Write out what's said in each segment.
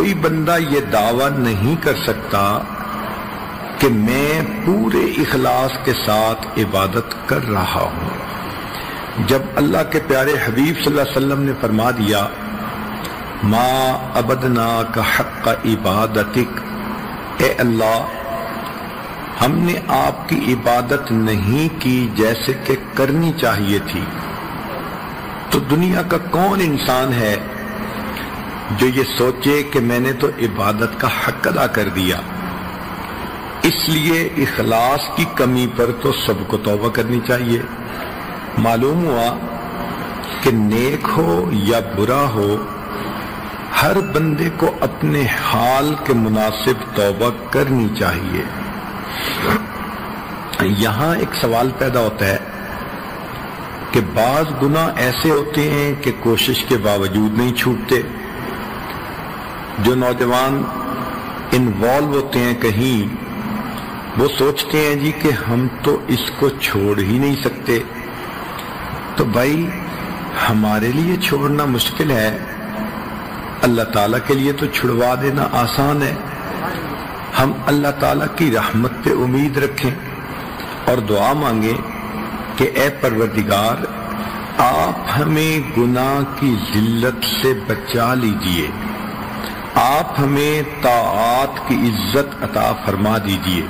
کوئی بندہ یہ دعویٰ نہیں کر سکتا کہ میں پورے اخلاص کے ساتھ عبادت کر رہا ہوں۔ جب اللہ کے پیارے حبیب صلی اللہ علیہ وسلم نے فرما دیا ما عبدناک حق عبادتک، اے اللہ ہم نے آپ کی عبادت نہیں کی جیسے کہ کرنی چاہیے تھی، تو دنیا کا کون انسان ہے جو یہ سوچے کہ میں نے تو عبادت کا حق ادا کر دیا۔ اس لیے اخلاص کی کمی پر تو سب کو توبہ کرنی چاہیے۔ معلوم ہوا کہ نیک ہو یا برا ہو، ہر بندے کو اپنے حال کے مناسب توبہ کرنی چاہیے۔ یہاں ایک سوال پیدا ہوتا ہے کہ بعض گناہ ایسے ہوتے ہیں کہ کوشش کے باوجود نہیں چھوٹتے۔ جو نوجوان انوالو ہوتے ہیں کہیں، وہ سوچتے ہیں جی کہ ہم تو اس کو چھوڑ ہی نہیں سکتے۔ تو بھائی ہمارے لیے چھوڑنا مشکل ہے، اللہ تعالیٰ کے لیے تو چھڑوا دینا آسان ہے۔ ہم اللہ تعالیٰ کی رحمت پہ امید رکھیں اور دعا مانگیں کہ اے پروردگار آپ ہمیں گناہ کی ذلت سے بچا لیجئے، آپ ہمیں طاعات کی عزت عطا فرما دیجئے۔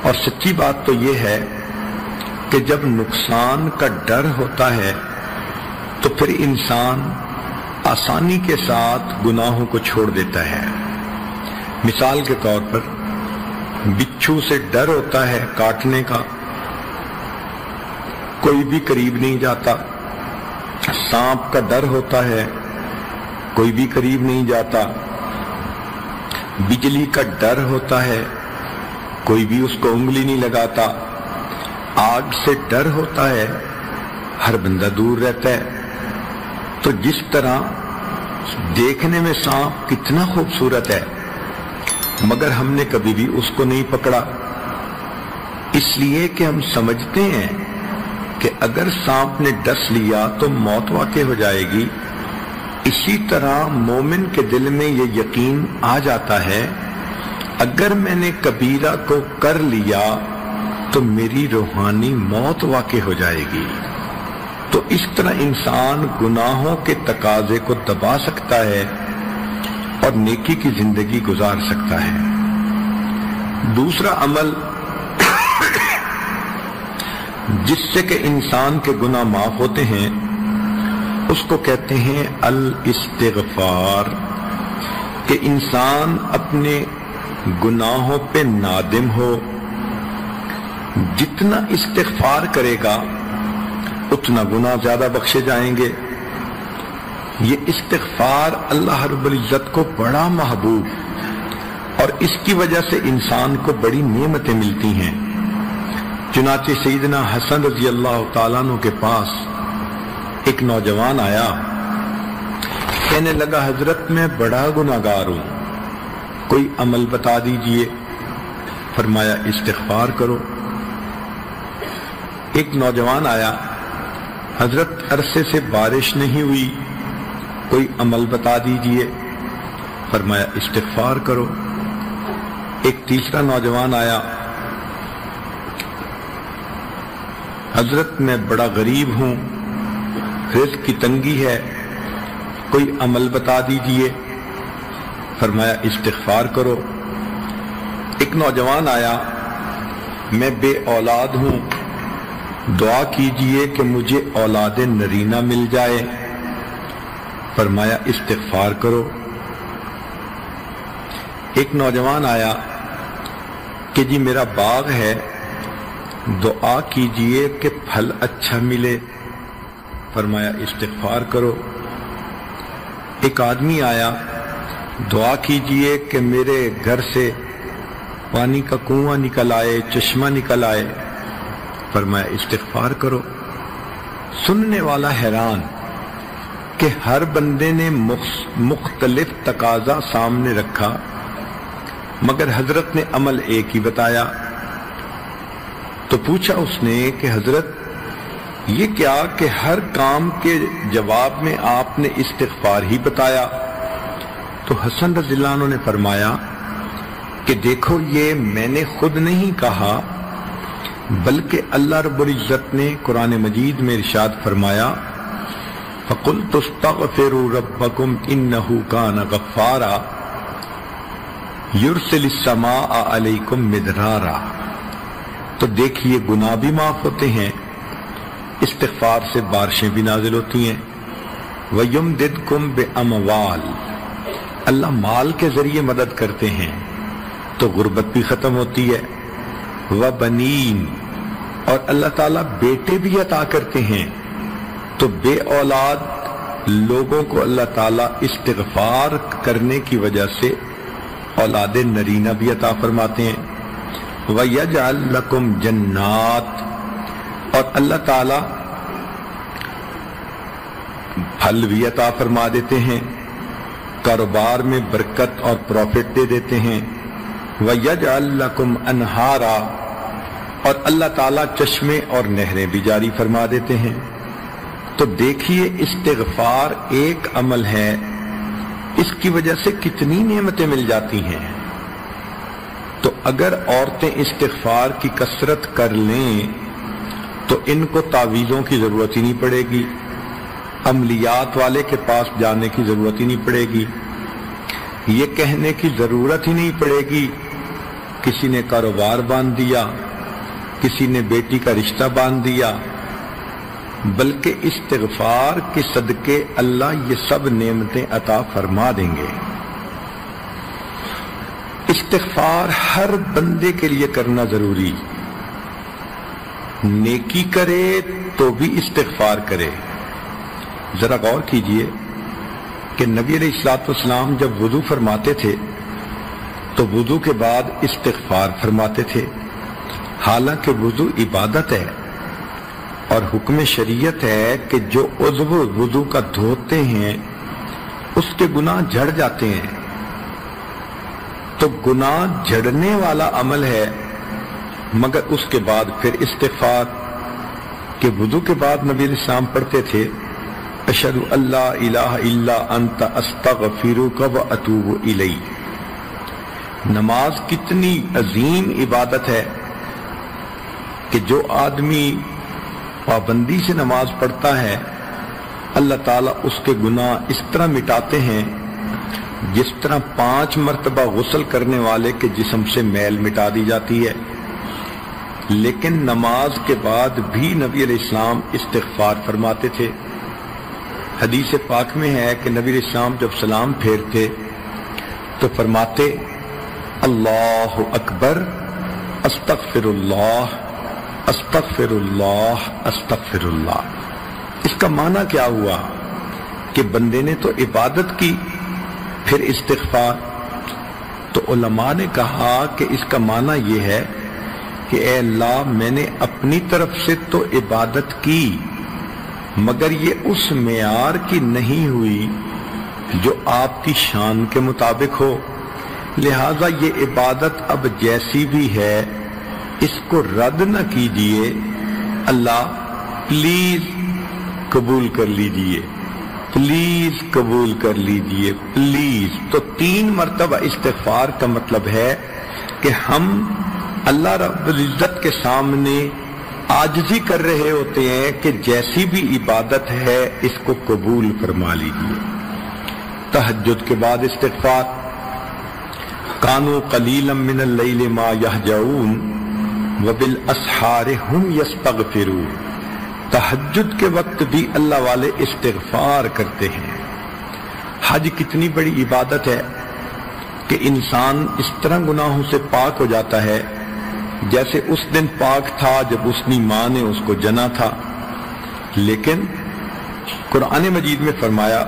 اور سچی بات تو یہ ہے کہ جب نقصان کا ڈر ہوتا ہے تو پھر انسان آسانی کے ساتھ گناہوں کو چھوڑ دیتا ہے۔ مثال کے طور پر بچھو سے ڈر ہوتا ہے کاٹنے کا، کوئی بھی قریب نہیں جاتا۔ سانپ کا ڈر ہوتا ہے، کوئی بھی قریب نہیں جاتا۔ بجلی کا ڈر ہوتا ہے، کوئی بھی اس کو انگلی نہیں لگاتا۔ آگ سے ڈر ہوتا ہے، ہر بندہ دور رہتا ہے۔ تو جس طرح دیکھنے میں سانپ کتنا خوبصورت ہے مگر ہم نے کبھی بھی اس کو نہیں پکڑا، اس لیے کہ ہم سمجھتے ہیں کہ اگر سانپ نے ڈس لیا تو موت واقع ہو جائے گی۔ اسی طرح مومن کے دل میں یہ یقین آ جاتا ہے اگر میں نے کبیرہ کو کر لیا تو میری روحانی موت واقع ہو جائے گی۔ تو اس طرح انسان گناہوں کے تقاضے کو دبا سکتا ہے اور نیکی کی زندگی گزار سکتا ہے۔ دوسرا عمل جس سے کہ انسان کے گناہ معاف ہوتے ہیں اس کو کہتے ہیں الاستغفار، کہ انسان اپنے گناہوں پہ نادم ہو۔ جتنا استغفار کرے گا اتنا گناہ زیادہ بخشے جائیں گے۔ یہ استغفار اللہ رب العزت کو بڑا محبوب اور اس کی وجہ سے انسان کو بڑی نعمتیں ملتی ہیں۔ چنانچہ سیدنا حسن رضی اللہ تعالیٰ عنہ کے پاس ایک نوجوان آیا، کہنے لگا حضرت میں بڑا گناہگار ہوں، کوئی عمل بتا دیجئے۔ فرمایا استغفار کرو۔ ایک نوجوان آیا، حضرت عرصے سے بارش نہیں ہوئی، کوئی عمل بتا دیجئے۔ فرمایا استغفار کرو۔ ایک تیسرا نوجوان آیا، حضرت میں بڑا غریب ہوں، رزق کی تنگی ہے، کوئی عمل بتا دیجئے۔ فرمایا استغفار کرو۔ ایک نوجوان آیا، میں بے اولاد ہوں، دعا کیجئے کہ مجھے اولاد نرینہ مل جائے۔ فرمایا استغفار کرو۔ ایک نوجوان آیا کہ جی میرا باغ ہے، دعا کیجئے کہ پھل اچھا ملے۔ فرمایا استغفار کرو۔ ایک آدمی آیا، دعا کیجئے کہ میرے گھر سے پانی کا کنواں نکل آئے، چشمہ نکل آئے۔ فرمایا استغفار کرو۔ سننے والا حیران کہ ہر بندے نے مختلف تقاضا سامنے رکھا مگر حضرت نے عمل ایک ہی بتایا۔ تو پوچھا اس نے کہ حضرت یہ کیا کہ ہر کام کے جواب میں آپ نے استغفار ہی بتایا؟ تو حسن رضی اللہ عنہ نے فرمایا کہ دیکھو یہ میں نے خود نہیں کہا بلکہ اللہ رب العزت نے قرآن مجید میں ارشاد فرمایا فَقُلْتُ اسْتَغْفِرُوا رَبَّكُمْ إِنَّهُ كَانَ غَفَّارًا يُرْسِلِ السَّمَاءَ عَلَيْكُمْ مِدْرَارًا۔ تو دیکھیے گناہ بھی معاف ہوتے ہیں، استغفار سے بارشیں بھی نازل ہوتی ہیں، وَيُمْدِدْكُمْ بِأَمْوَالٍ، اللہ مال کے ذریعے مدد کرتے ہیں تو غربت بھی ختم ہوتی ہے، وَبَنِينَ، اور اللہ تعالیٰ بیٹے بھی عطا کرتے ہیں تو بے اولاد لوگوں کو اللہ تعالیٰ استغفار کرنے کی وجہ سے اولاد نرینہ بھی عطا فرماتے ہیں، وَيَجْعَلْ لَكُمْ جَنَّاتٍ، اور اللہ تعالیٰ پھل بھی عطا فرما دیتے ہیں، کاروبار میں برکت اور پروفٹ دے دیتے ہیں، وَيَجْعَلْ لَكُمْ أَنْهَارًا، اور اللہ تعالیٰ چشمے اور نہریں بھی جاری فرما دیتے ہیں۔ تو دیکھیے استغفار ایک عمل ہے، اس کی وجہ سے کتنی نعمتیں مل جاتی ہیں۔ تو اگر عورتیں استغفار کی کثرت کر لیں تو ان کو تعویذوں کی ضرورت ہی نہیں پڑے گی، عملیات والے کے پاس جانے کی ضرورت ہی نہیں پڑے گی، یہ کہنے کی ضرورت ہی نہیں پڑے گی کسی نے کاروبار باندھ دیا، کسی نے بیٹی کا رشتہ باندھ دیا، بلکہ استغفار کے صدقے اللہ یہ سب نعمتیں عطا فرما دیں گے۔ استغفار ہر بندے کے لیے کرنا ضروری، نیکی کرے تو بھی استغفار کرے۔ ذرا غور کیجئے کہ نبی علیہ الصلوۃ والسلام جب وضو فرماتے تھے تو وضو کے بعد استغفار فرماتے تھے، حالانکہ وضو عبادت ہے اور حکم شریعت ہے کہ جو عضو وضو کا دھوتے ہیں اس کے گناہ جھڑ جاتے ہیں، تو گناہ جھڑنے والا عمل ہے، مگر اس کے بعد پھر استغفار کہ وضو کے بعد نبی علیہ السلام پڑھتے تھے اشہد ان لا الہ الا انت استغفرک واتوب الیک۔ نماز کتنی عظیم عبادت ہے کہ جو آدمی پابندی سے نماز پڑھتا ہے اللہ تعالیٰ اس کے گناہ اس طرح مٹاتے ہیں جس طرح 5 مرتبہ غسل کرنے والے کے جسم سے میل مٹا دی جاتی ہے۔ لیکن نماز کے بعد بھی نبی علیہ السلام استغفار فرماتے تھے۔ حدیث پاک میں ہے کہ نبی علیہ السلام جب سلام پھیرتے تو فرماتے اللہ اکبر استغفر اللہ استغفر اللہ استغفر اللہ۔ اس کا معنی کیا ہوا کہ بندے نے تو عبادت کی پھر استغفار، تو علماء نے کہا کہ اس کا معنی یہ ہے کہ اے اللہ میں نے اپنی طرف سے تو عبادت کی مگر یہ اس معیار کی نہیں ہوئی جو آپ کی شان کے مطابق ہو، لہذا یہ عبادت اب جیسی بھی ہے اس کو رد نہ کیجیے، اللہ پلیز قبول کر لیجیے، پلیز قبول کر لیجیے، پلیز۔ تو 3 مرتبہ استغفار کا مطلب ہے کہ ہم اللہ رب العزت کے سامنے عاجزی کر رہے ہوتے ہیں کہ جیسی بھی عبادت ہے اس کو قبول فرما لیجیے۔ تہجد کے بعد استغفار، کانوا قلیلا من اللیل ما یہجعون وبالاسحار ہم یستغفرون۔ تہجد کے وقت بھی اللہ والے استغفار کرتے ہیں۔ حج کتنی بڑی عبادت ہے کہ انسان اس طرح گناہوں سے پاک ہو جاتا ہے جیسے اس دن پاک تھا جب اس کی ماں نے اس کو جنا تھا، لیکن قرآن مجید میں فرمایا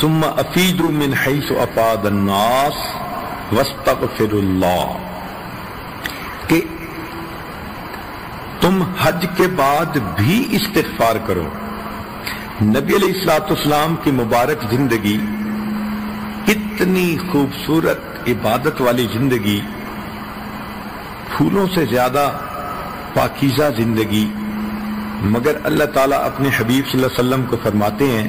ثم افیدوا من حیث افاض الناس واستغفروا اللہ، کہ تم حج کے بعد بھی استغفار کرو۔ نبی علیہ الصلوۃ والسلام کی مبارک زندگی اتنی خوبصورت عبادت والی زندگی، پھولوں سے زیادہ پاکیزہ زندگی، مگر اللہ تعالیٰ اپنے حبیب صلی اللہ علیہ وسلم کو فرماتے ہیں